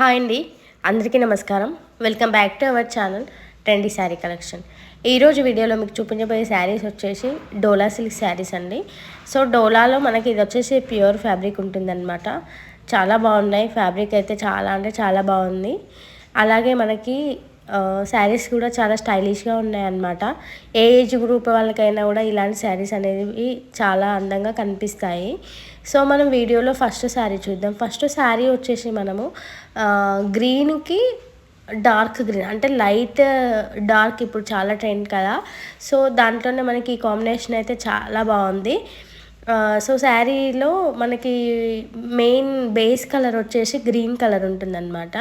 Hi అండి, అందరికీ నమస్కారం. Welcome back to our channel trendy sari collection. ఈరోజు వీడియోలో మీకు చూపించబోయే శారీస్ వచ్చేసి డోలా సిల్క్ శారీస్ అండి. సో డోలాలో మనకి ఇది వచ్చేసి ప్యూర్ ఫ్యాబ్రిక్ ఉంటుందన్నమాట. చాలా బాగున్నాయి. ఫ్యాబ్రిక్ అయితే చాలా అంటే చాలా బాగుంది. అలాగే మనకి శారీస్ కూడా చాలా స్టైలిష్గా ఉన్నాయన్నమాట. ఏ ఏజ్ గ్రూప్ వాళ్ళకైనా కూడా ఇలాంటి శారీస్ అనేవి చాలా అందంగా కనిపిస్తాయి. సో మనం వీడియోలో ఫస్ట్ శారీ చూద్దాం. ఫస్ట్ శారీ వచ్చేసి మనము గ్రీన్కి డార్క్ గ్రీన్ అంటే లైట్ డార్క్ ఇప్పుడు చాలా ట్రెండ్ కదా. సో దాంట్లోనే మనకి ఈ కాంబినేషన్ అయితే చాలా బాగుంది. సో శారీలో మనకి మెయిన్ బేస్ కలర్ వచ్చేసి గ్రీన్ కలర్ ఉంటుందన్నమాట.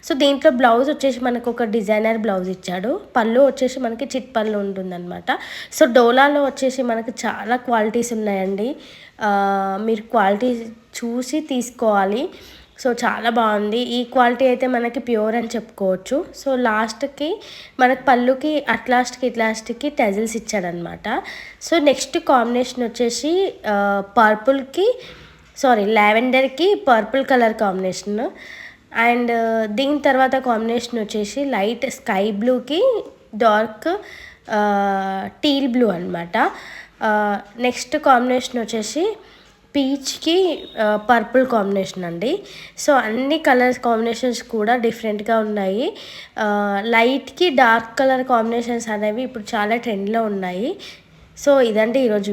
సో దీంట్లో బ్లౌజ్ వచ్చేసి మనకు ఒక డిజైనర్ బ్లౌజ్ ఇచ్చాడు. పళ్ళు వచ్చేసి మనకి చిట్ పళ్ళు ఉంటుందన్నమాట. సో డోలాలో వచ్చేసి మనకి చాలా క్వాలిటీస్ ఉన్నాయండి. మీరు క్వాలిటీ చూసి తీసుకోవాలి. సో చాలా బాగుంది. ఈ క్వాలిటీ అయితే మనకి ప్యూర్ అని చెప్పుకోవచ్చు. సో లాస్ట్కి మనకి పళ్ళుకి ఇట్లాస్ట్కి టెజిల్స్ ఇచ్చాడనమాట. సో నెక్స్ట్ కాంబినేషన్ వచ్చేసి లావెండర్కి పర్పుల్ కలర్ కాంబినేషన్. అండ్ దీని తర్వాత కాంబినేషన్ వచ్చేసి లైట్ స్కై బ్లూకి డార్క్ టీల్ బ్లూ అనమాట. నెక్స్ట్ కాంబినేషన్ వచ్చేసి పీచ్కి పర్పుల్ కాంబినేషన్ అండి. సో అన్ని కలర్స్ కాంబినేషన్స్ కూడా డిఫరెంట్గా ఉన్నాయి. లైట్కి డార్క్ కలర్ కాంబినేషన్స్ అనేవి ఇప్పుడు చాలా ట్రెండ్లో ఉన్నాయి. సో ఇదండి ఈరోజు